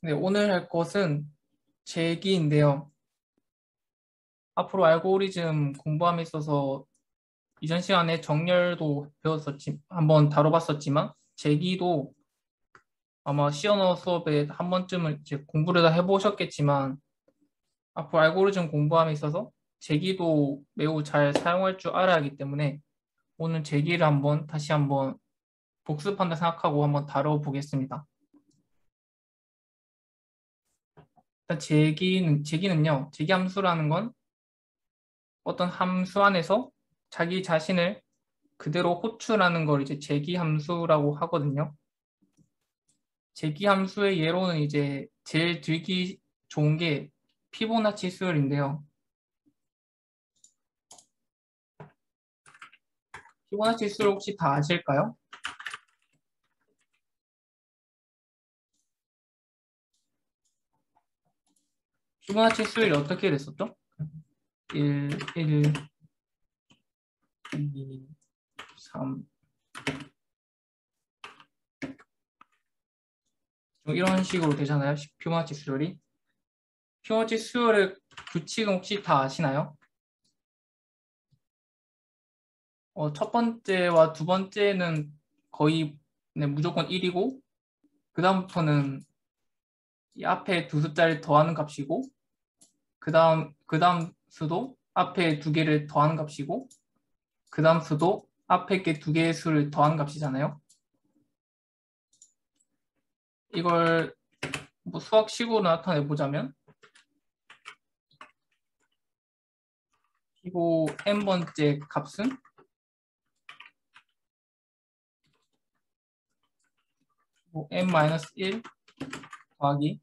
네, 오늘 할 것은 제기인데요. 앞으로 알고리즘 공부함에 있어서 이전 시간에 정렬도 한번 다뤄봤었지만, 제기도 아마 시언어 수업에 한 번쯤은 이제 공부를 다 해보셨겠지만, 앞으로 알고리즘 공부함에 있어서 제기도 매우 잘 사용할 줄 알아야 하기 때문에, 오늘 제기를 다시 한번 복습한다 생각하고 한번 다뤄보겠습니다. 일단 제기는요, 제기함수라는 건 어떤 함수 안에서 자기 자신을 그대로 호출하는 걸 이제 제기함수라고 하거든요. 제기함수의 예로는 이제 제일 들기 좋은 게 피보나치 수열인데요. 피보나치 수열 혹시 다 아실까요? 피보나치 수열이 어떻게 됐었죠? 1, 1, 2, 3 이런 식으로 되잖아요. 피보나치 수열이. 피보나치 수열의 규칙은 혹시 다 아시나요? 첫 번째와 두 번째는 거의 무조건 1이고 그 다음부터는 이 앞에 두 숫자를 더하는 값이고 그 다음 수도 앞에 두 개를 더하는 값이고 그 다음 수도 앞에 게 두 개의 수를 더하는 값이잖아요. 이걸 뭐 수학식으로 나타내 보자면 이거 n번째 값은 뭐 n-1 더하기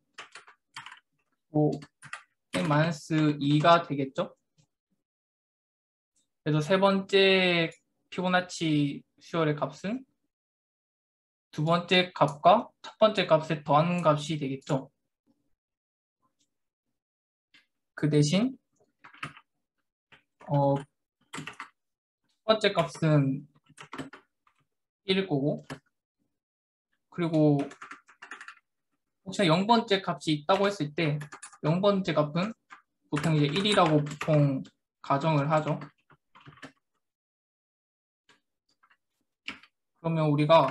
뭐 n-2가 되겠죠. 그래서 세 번째 피보나치 수열의 값은 두 번째 값과 첫 번째 값에 더하는 값이 되겠죠. 그 대신 첫 번째 값은 1일 거고 그리고 혹시나 0번째 값이 있다고 했을 때 0번째 값은 보통 이제 1이라고 보통 가정을 하죠. 그러면 우리가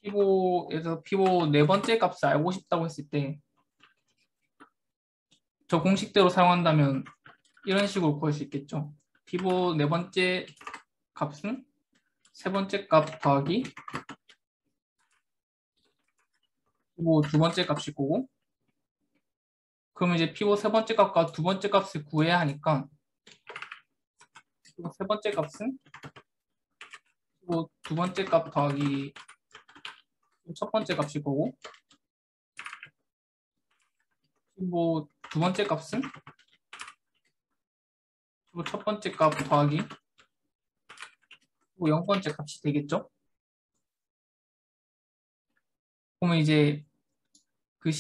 피보에서 피보 네 번째 값을 알고 싶다고 했을 때 저 공식대로 사용한다면 이런 식으로 구할 수 있겠죠. 피보 네 번째 값은 세 번째 값 더하기 피보 두 번째 값일 거고 그러면 이제 피보 세 번째 값과 두 번째 값을 구해야 하니까 피보 세 번째 값은 피보 두 번째 값 더하기 첫 번째 값일 거고 피보 두 번째 값은 피보 첫 번째 값 더하기 피보 0번째 값이 되겠죠. 그러면 이제 그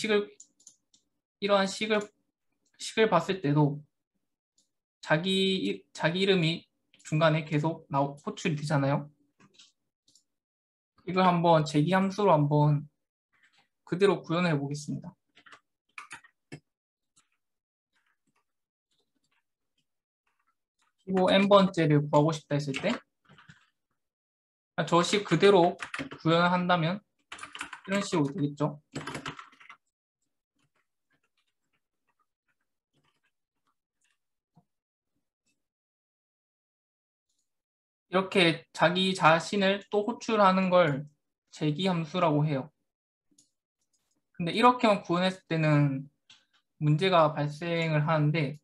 이러한 식을 봤을 때도 자기 이름이 중간에 계속 호출이 되잖아요. 이걸 한번 제기함수로 한번 그대로 구현해 보겠습니다. 피보 n번째를 구하고 싶다 했을 때 저 식 그대로 구현을 한다면 이런 식으로 되겠죠. 이렇게 자기 자신을 또 호출하는 걸 제기함수라고 해요. 근데 이렇게만 구현했을 때는 문제가 발생을 하는데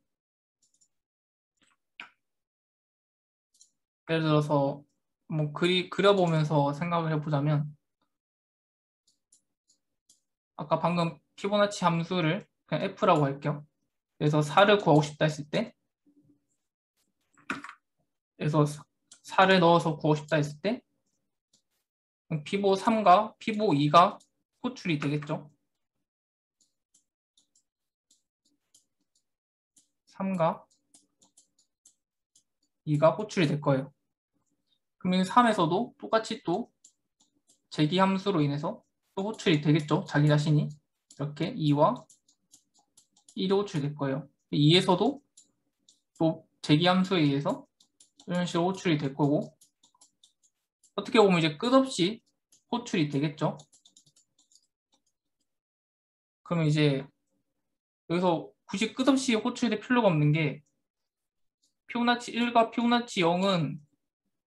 예를 들어서 뭐 그려보면서 생각을 해보자면 아까 방금 피보나치 함수를 그냥 f라고 할게요. 그래서 4를 구하고 싶다 했을 때 그래서 4를 넣어서 구하고 싶다 했을 때 피보 3과 피보 2가 호출이 되겠죠. 3과 2가 호출이 될 거예요. 그러면 3에서도 똑같이 또 제기함수로 인해서 또 호출이 되겠죠. 자기 자신이. 이렇게 2와 1이 호출될 거예요. 2에서도 또 제기함수에 의해서 이런 식으로 호출이 될 거고, 어떻게 보면 이제 끝없이 호출이 되겠죠. 그러면 이제 여기서 굳이 끝없이 호출될 필요가 없는 게, 피보나치 1과 피보나치 0은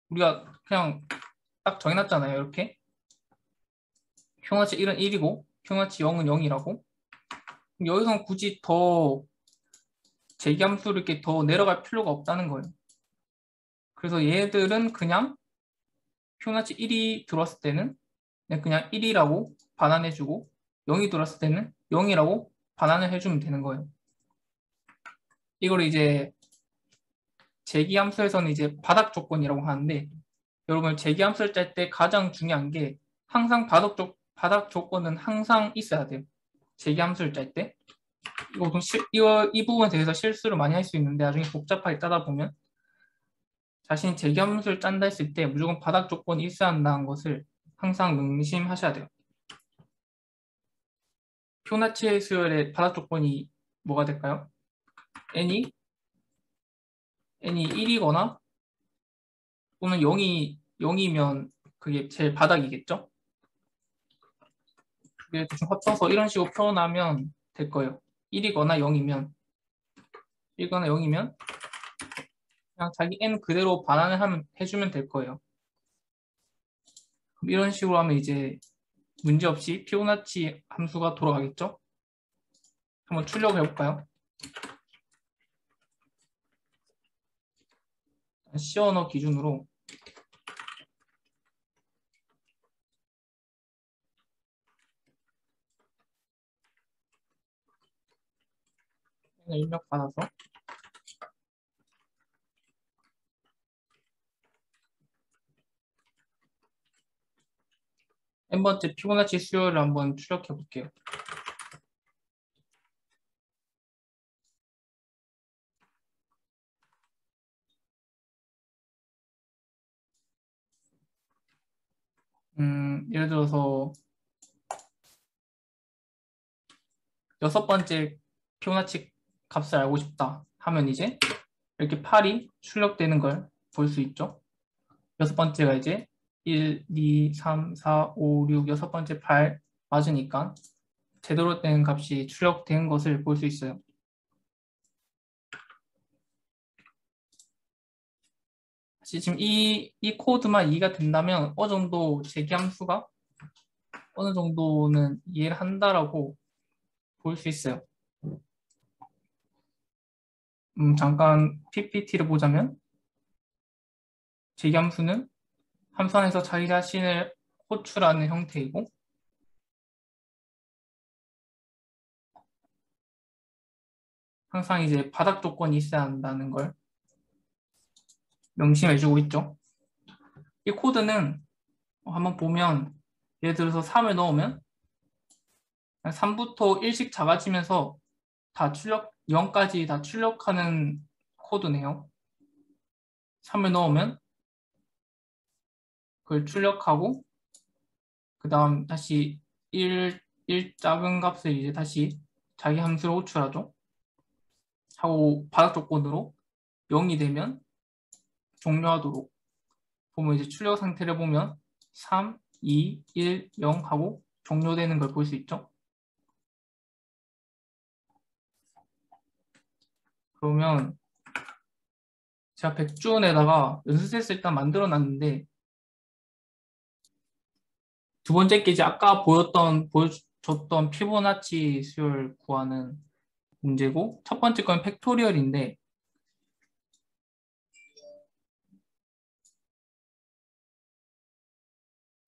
우리가 그냥 딱 정해놨잖아요. 이렇게 피보나치 1은 1이고 피보나치 0은 0이라고. 여기서는 굳이 더 재기함수를 이렇게 더 내려갈 필요가 없다는 거예요. 그래서 얘들은 그냥 피보나치 1이 들어왔을 때는 그냥 1이라고 반환해주고, 0이 들어왔을 때는 0이라고 반환을 해주면 되는 거예요. 이걸 이제 재기함수에서는 이제 바닥 조건이라고 하는데, 여러분 재기함수를 짤 때 가장 중요한 게 항상 바닥 조건은 항상 있어야 돼요. 재기함수를 짤 때. 이 부분에 대해서 실수를 많이 할 수 있는데, 나중에 복잡하게 짜다 보면 자신이 재기함수를 짠다 했을 때 무조건 바닥 조건이 있어야 한다는 것을 항상 명심하셔야 돼요. 피보나치 수열의 바닥 조건이 뭐가 될까요? n이 1이거나 또는 0이면 그게 제일 바닥이겠죠? 그게 좀 합쳐서 이런 식으로 표현하면 될 거예요. 1이거나 0이면 그냥 자기 n 그대로 반환을 해주면 될 거예요. 그럼 이런 식으로 하면 이제 문제없이 피보나치 함수가 돌아가겠죠? 한번 출력을 해볼까요? C 언어 기준으로 입력받아서 n번째 피보나치 수열을 한번 출력해 볼게요. 예를 들어서 6번째 피보나치 값을 알고 싶다 하면 이제 이렇게 8이 출력되는 걸 볼 수 있죠. 6번째가 이제 1, 2, 3, 4, 5, 6, 6번째 8 맞으니까 제대로 된 값이 출력된 것을 볼 수 있어요. 지금 이 코드만 이해가 된다면 어느 정도 재기함수가 어느 정도는 이해를 한다라고 볼 수 있어요. 잠깐 PPT를 보자면 재기함수는 함수 안에서 자기 자신을 호출하는 형태이고, 항상 이제 바닥 조건이 있어야 한다는 걸 명심해주고 있죠. 이 코드는 한번 보면 예를 들어서 3을 넣으면 3부터 1씩 작아지면서 0까지 다 출력하는 코드네요. 3을 넣으면 그걸 출력하고 그 다음 다시 1 작은 값을 이제 다시 자기 함수로 호출하죠. 하고 바닥 조건으로 0이 되면 종료하도록 보면 이제 출력 상태를 보면 3, 2, 1, 0 하고 종료되는 걸 볼 수 있죠. 그러면 제가 백준에다가 연습셋을 일단 만들어 놨는데, 두 번째 게 이제 아까 보여줬던 피보나치 수열 구하는 문제고, 첫 번째 건 팩토리얼인데,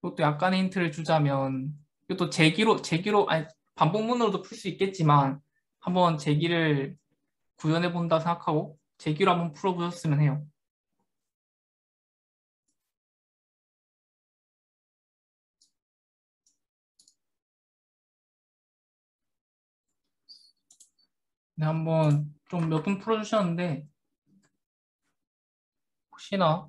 이것도 약간의 힌트를 주자면, 이것도 아니, 반복문으로도 풀 수 있겠지만, 한번 제기를 구현해 본다 생각하고, 제기로 한번 풀어보셨으면 해요. 네, 한번 좀 몇 분 풀어주셨는데, 혹시나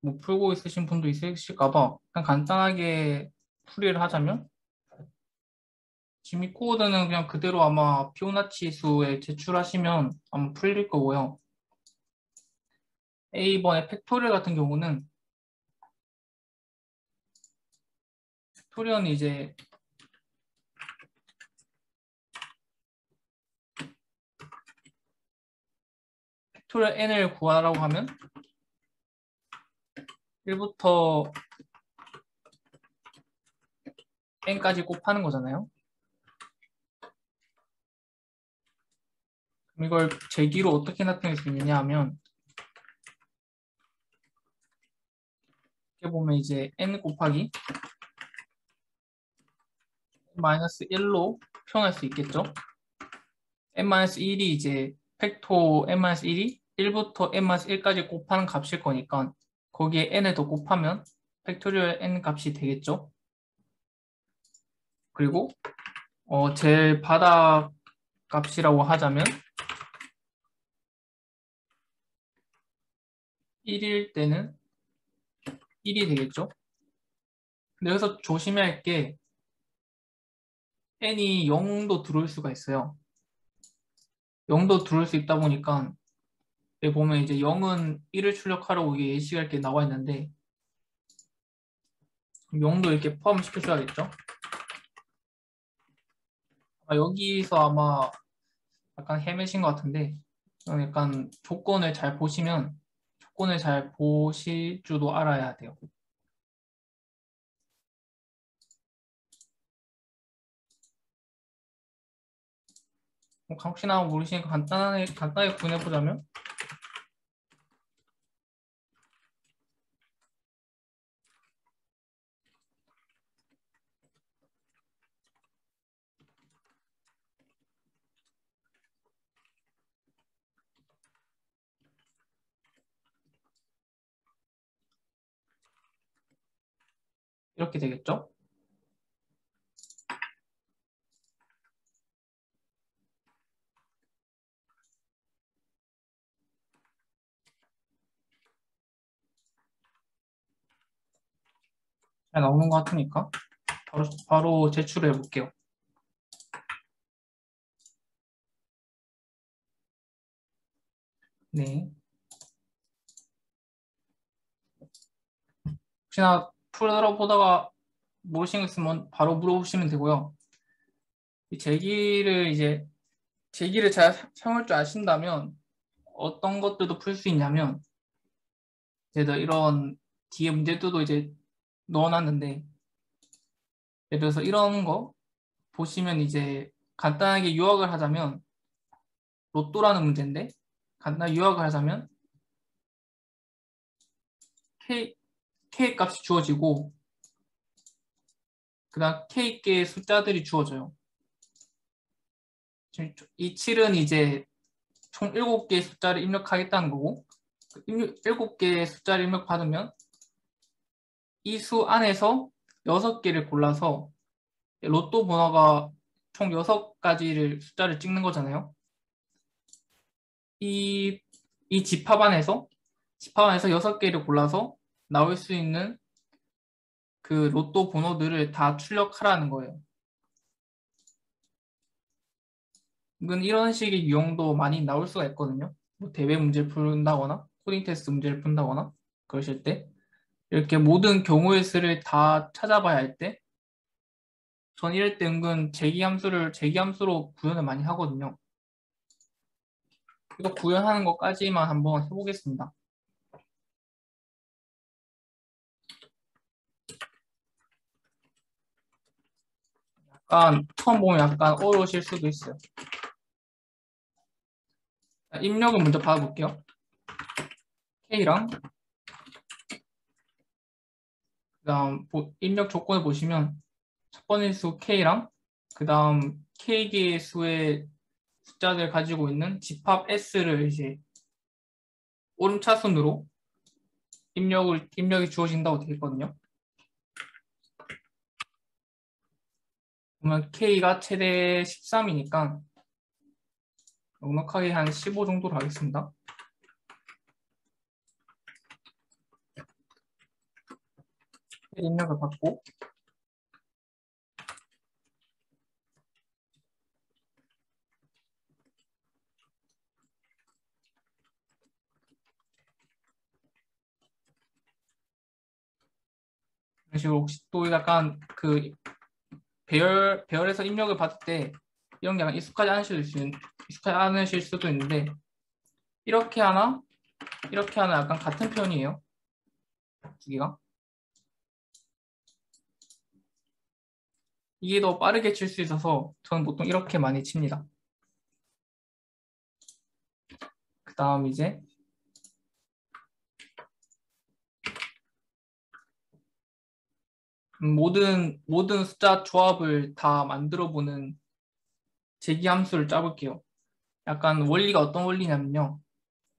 못 풀고 있으신 분도 있으실까 봐 그냥 간단하게 풀이를 하자면, 지미 코드는 그냥 그대로 아마 피보나치 수에 제출하시면 아마 풀릴 거고요. A번에 팩토리얼 같은 경우는 팩토리얼은 이제 팩토리얼 n을 구하라고 하면 1부터 n까지 곱하는 거잖아요. 그럼 이걸 제기로 어떻게 나타낼 수 있느냐 하면 이렇게 보면 이제 n 곱하기 n-1로 표현할 수 있겠죠. n-1이 이제 팩토 n-1이 1부터 n-1까지 곱하는 값일 거니까 거기에 n을 더 곱하면 팩토리얼 n 값이 되겠죠. 그리고 제일 바닥 값이라고 하자면 1일 때는 1이 되겠죠. 근데 여기서 조심해야 할 게 n이 0도 들어올 수가 있어요. 0도 들어올 수 있다 보니까 여기 보면 이제 0은 1을 출력하라고 이게 예시가 이렇게 나와 있는데 0도 이렇게 포함시켜줘야겠죠. 여기서 아마 약간 헤매신 것 같은데 약간 조건을 잘 보시면 조건을 잘 보실 줄도 알아야 돼요. 혹시나 모르시니까 간단하게 구분해보자면 이렇게 되겠죠. 잘 나오는 것 같으니까 바로 제출해 볼게요. 네. 혹시나 풀어보다가 모르시는 거 있으면 바로 물어보시면 되고요. 이 제기를 잘 사용할 줄 아신다면 어떤 것들도 풀 수 있냐면 제가 이런 뒤에 문제들도 이제 넣어놨는데 예를 들어서 이런 거 보시면 이제 간단하게 요약을 하자면 로또라는 문제인데 간단하게 요약을 하자면 K 값이 주어지고 그 다음 K개의 숫자들이 주어져요. 이 7은 이제 총 7개의 숫자를 입력하겠다는 거고 7개의 숫자를 입력받으면 이 수 안에서 6개를 골라서 로또 번호가 총 6가지를 숫자를 찍는 거잖아요. 이, 이 집합 안에서 6개를 골라서 나올 수 있는 그 로또 번호들을 다 출력하라는 거예요. 이건 이런 식의 유형도 많이 나올 수가 있거든요. 뭐 대회 문제를 푼다거나 코딩 테스트 문제를 푼다거나 그러실 때 이렇게 모든 경우의 수를 다 찾아봐야 할 때 전 이럴 때 은근 제기함수로 구현을 많이 하거든요. 이거 구현하는 것까지만 한번 해보겠습니다. 약간 처음 보면 약간 어려우실 수도 있어요. 입력을 먼저 받아볼게요. K랑 그다음 입력 조건을 보시면 첫 번째 수 K랑 그다음 K개의 수의 숫자들 가지고 있는 집합 S를 이제 오름차순으로 입력이 주어진다고 되어 있거든요. 그러면 K가 최대 13이니까 넉넉하게 한 15 정도로 하겠습니다. 입력을 받고 그런 식으로 혹시 또 약간 그 배열에서 입력을 받을 때 이런 게 약간 익숙하지 않으실 수도 있는데 이렇게 하나 이렇게 하나 약간 같은 편이에요. 두 개가. 이게 더 빠르게 칠 수 있어서 저는 보통 이렇게 많이 칩니다. 그 다음 이제 모든 숫자 조합을 다 만들어 보는 제기 함수를 짜볼게요. 약간 원리가 어떤 원리냐면요.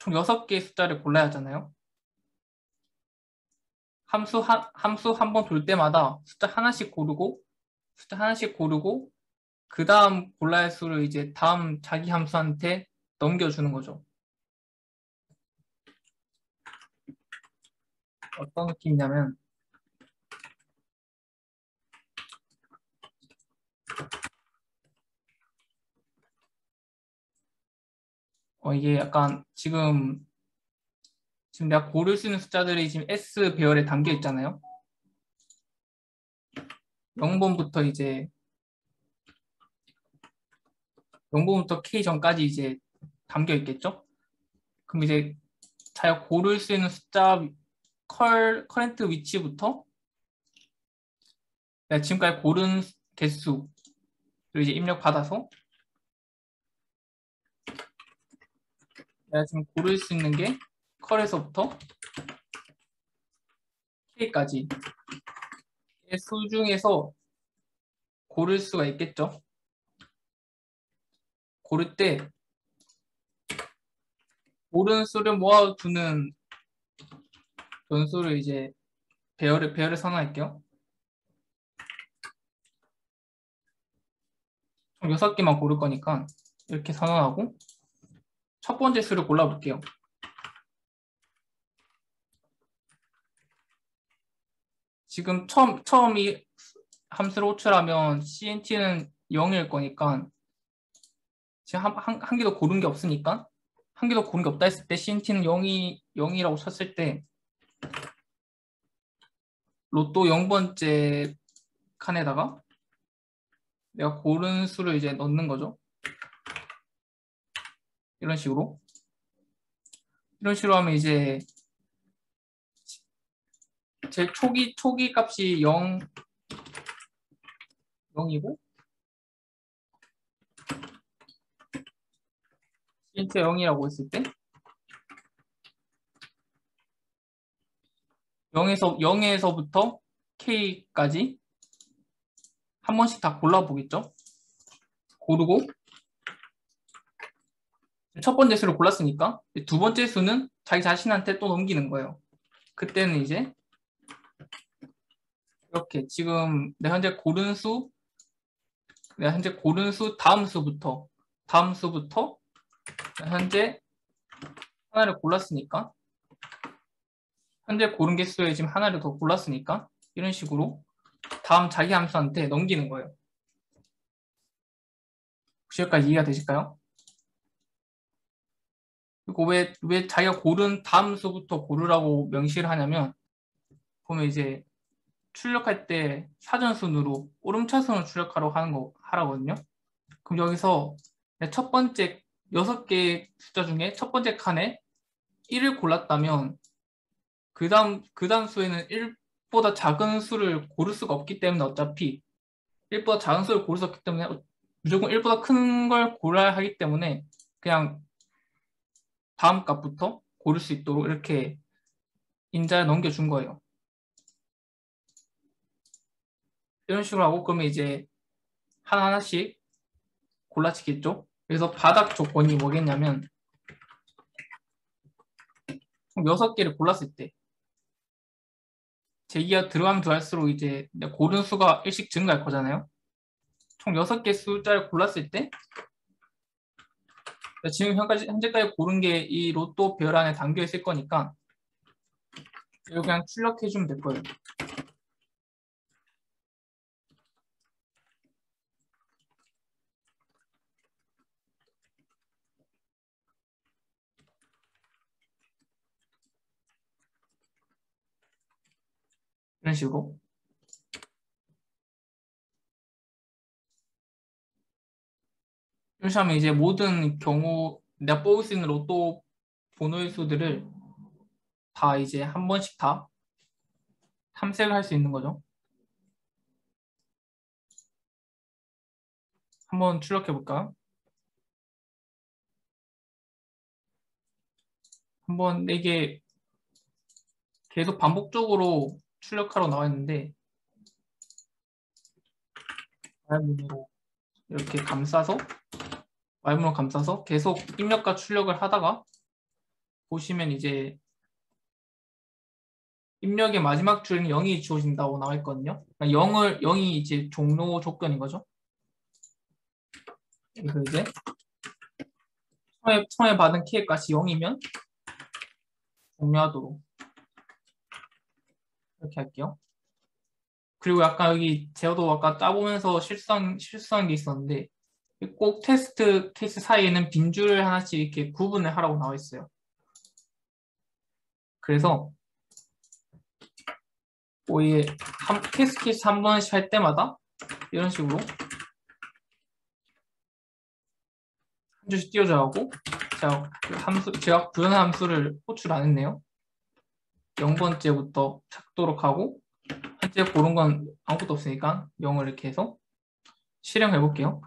총 6개의 숫자를 골라야 하잖아요. 함수 한 번 돌 때마다 숫자 하나씩 고르고 그 다음 골라야 할 수를 이제 다음 자기 함수한테 넘겨주는 거죠. 어떤 느낌이냐면 이게 약간 지금 내가 고를 수 있는 숫자들이 지금 S 배열에 담겨 있잖아요. 0번부터 이제 0번부터 K 전까지 이제 담겨 있겠죠? 그럼 이제 자기가 고를 수 있는 숫자 커렌트 위치부터 내가 지금까지 고른 개수를 이제 입력받아서 내가 지금 고를 수 있는 게 컬에서부터 K까지 수 중에서 고를 수가 있겠죠? 고를 때 고른 수를 모아두는 변수를 이제 배열을 선언할게요. 총 6개만 고를 거니까 이렇게 선언하고 첫 번째 수를 골라볼게요. 지금 처음 이 함수를 호출하면 CNT는 0일 거니까 지금 한 개도 고른 게 없으니까 한 개도 고른 게 없다 했을 때 CNT는 0이라고 쳤을 때 로또 0번째 칸에다가 내가 고른 수를 이제 넣는 거죠. 이런 식으로 하면 이제 제 초기 값이 0이고 CNT 0이라고 했을 때 0에서부터 K까지 한 번씩 다 골라보겠죠. 고르고 첫 번째 수를 골랐으니까 두 번째 수는 자기 자신한테 또 넘기는 거예요. 그때는 이제 이렇게 지금 내가 현재 고른 수 다음 수부터 현재 하나를 골랐으니까 현재 고른 개수에 지금 하나를 더 골랐으니까 이런 식으로 다음 자기 함수한테 넘기는 거예요. 혹시 여기까지 이해가 되실까요? 그리고 왜 자기가 고른 다음 수부터 고르라고 명시를 하냐면 보면 이제 출력할 때 사전순으로 오름차순으로 하라거든요. 그럼 여기서 첫 번째 6개의 숫자 중에 첫 번째 칸에 1을 골랐다면 그 다음 수에는 1보다 작은 수를 고를 수가 없기 때문에 어차피 1보다 작은 수를 고를 수 없기 때문에 무조건 1보다 큰 걸 골라야 하기 때문에 그냥 다음 값부터 고를 수 있도록 이렇게 인자를 넘겨준 거예요. 이런 식으로 하고 그러면 이제 하나하나씩 골라치겠죠. 그래서 바닥 조건이 뭐겠냐면 총 6개를 골랐을 때 제기가 들어가면 들어갈수록 이제 고른 수가 일씩 증가할 거잖아요. 총 6개 숫자를 골랐을 때 지금 현재까지 고른 게 이 로또 별 안에 담겨 있을 거니까 이거 그냥 출력해 주면 될 거예요. 이런 식으로. 이렇게 하면 이제 모든 경우 내가 뽑을 수 있는 로또 번호의 수들을 다 이제 한 번씩 다 탐색을 할 수 있는 거죠. 한번 출력해 볼까요? 한번 이게 계속 반복적으로 출력하러 나와 있는데 Y문으로 이렇게 감싸서 Y문으로 감싸서 계속 입력과 출력을 하다가 보시면 이제 입력의 마지막 줄은 0이 주어진다고 나와 있거든요. 그러니까 0이 이제 종료 조건인 거죠. 그래서 이제 처음에 받은 K의 값이 0이면 종료하도록 이렇게 할게요. 그리고 약간 여기 제어도 아까 짜보면서 실수한 게 있었는데 꼭 테스트 케이스 사이에는 빈줄 하나씩 이렇게 구분을 하라고 나와 있어요. 그래서 뭐이 테스트 케이스 한 번씩 할 때마다 이런 식으로 한 줄씩 띄워줘야 하고 제가 구현한 함수를 호출 안 했네요. 0번째부터 찾도록 하고 현재 고른 건 아무것도 없으니까 0을 이렇게 해서 실행해 볼게요.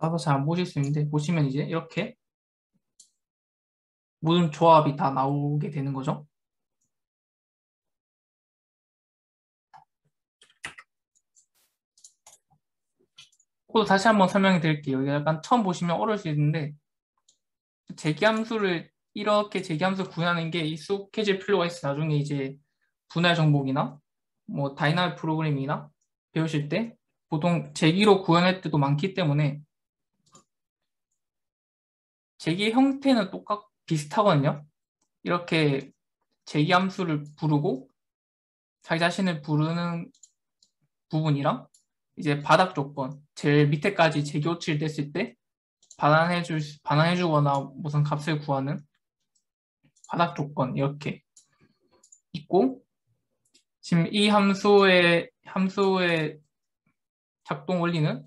짜서 잘 안 보실 수 있는데 보시면 이제 이렇게 모든 조합이 다 나오게 되는 거죠. 코드 다시 한번 설명해 드릴게요. 이게 약간 처음 보시면 어려울 수 있는데 제기함수를 이렇게 제기함수 구현하는 게 익숙해질 필요가 있어요. 나중에 이제 분할 정복이나 뭐 다이나믹 프로그래밍이나 배우실 때 보통 제기로 구현할 때도 많기 때문에 제기 형태는 비슷하거든요. 이렇게 제기함수를 부르고 자기 자신을 부르는 부분이랑 이제 바닥 조건, 제일 밑에까지 제기 호출 됐을 때 반환해주거나 무슨 값을 구하는 바닥 조건 이렇게 있고 지금 이 함수의 작동 원리는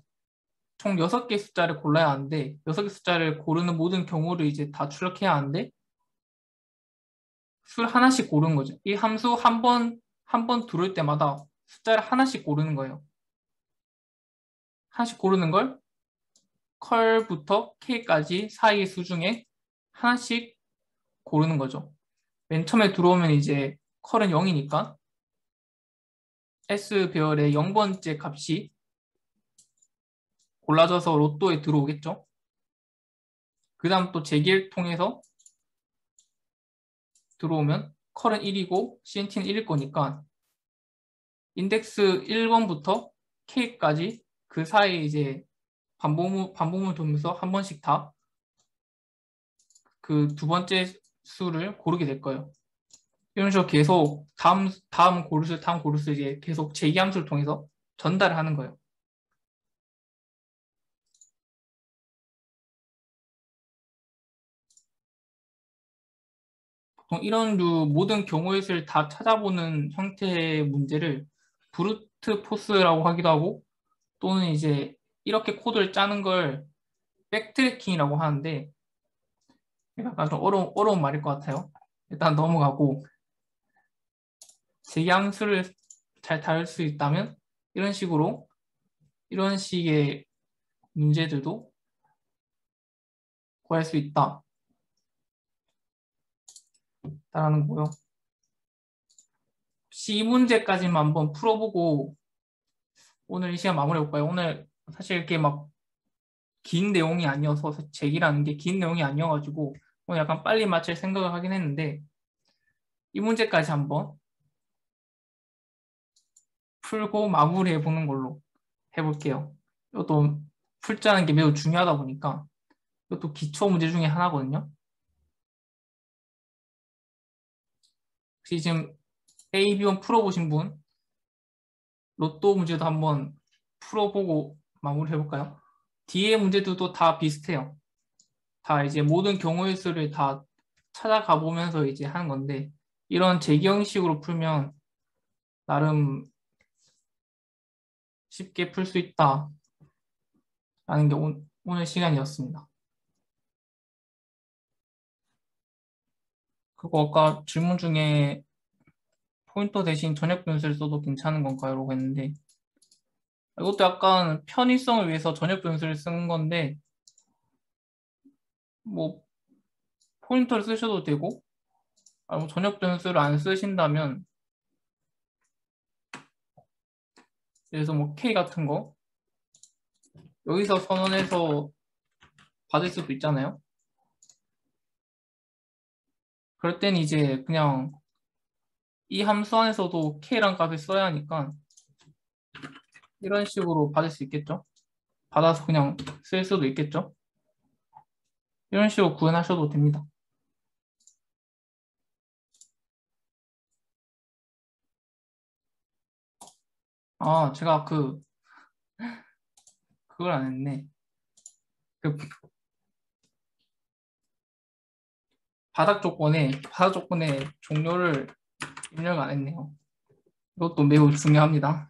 총 6개 숫자를 골라야 하는데 6개 숫자를 고르는 모든 경우를 이제 다 출력해야 하는데 술 하나씩 고르는 거죠. 이 함수 한 번 들을 때마다 숫자를 하나씩 고르는 거예요. 하나씩 고르는 걸 컬부터 K까지 사이의 수 중에 하나씩 고르는 거죠. 맨 처음에 들어오면 이제 컬은 0이니까 S배열의 0번째 값이 골라져서 로또에 들어오겠죠. 그 다음 또 제기를 통해서 들어오면 컬은 1이고 CNT는 1일 거니까 인덱스 1번부터 K까지 그 사이에 이제 반복을 돌면서 한 번씩 다 그 두 번째 수를 고르게 될 거예요. 이런 식으로 계속 다음 고르스 이제 계속 제기함수를 통해서 전달을 하는 거예요. 보통 이런 류 모든 경우의 수를 다 찾아보는 형태의 문제를 브루트 포스라고 하기도 하고 또는 이제 이렇게 코드를 짜는 걸 백트래킹이라고 하는데 약간 좀 어려운 말일 것 같아요. 일단 넘어가고 제기함수를 잘 다룰 수 있다면 이런 이런 식의 문제들도 구할 수 있다라는 거고요. 혹시 이 문제까지만 한번 풀어보고 오늘 이 시간 마무리해 볼까요? 오늘 사실 이렇게 막 긴 내용이 아니어서 제기라는 게 긴 내용이 아니어가지고 오늘 약간 빨리 마칠 생각을 하긴 했는데 이 문제까지 한번 풀고 마무리해 보는 걸로 해볼게요. 이것도 풀자는 게 매우 중요하다 보니까 이것도 기초 문제 중에 하나거든요. 혹시 지금 A, B1 풀어보신 분 로또 문제도 한번 풀어보고 마무리해 볼까요? 뒤에 문제들도 다 비슷해요. 다 이제 모든 경우의 수를 다 찾아가 보면서 이제 하는 건데 이런 재기 형식으로 풀면 나름 쉽게 풀 수 있다라는 게 오늘 시간이었습니다. 그리고 아까 질문 중에 포인터 대신 전역 변수를 써도 괜찮은 건가요? 라고 했는데 이것도 약간 편의성을 위해서 전역 변수를 쓴 건데 뭐 포인터를 쓰셔도 되고 뭐 전역 변수를 안 쓰신다면 그래서 뭐 K 같은 거 여기서 선언해서 받을 수도 있잖아요. 그럴 땐 이제 그냥 이 함수 안에서도 K란 값을 써야 하니까 이런 식으로 받을 수 있겠죠. 받아서 그냥 쓸 수도 있겠죠. 이런 식으로 구현하셔도 됩니다. 아, 제가 그걸 안 했네. 그 바닥 조건에 종료를 입력 안 했네요. 이것도 매우 중요합니다.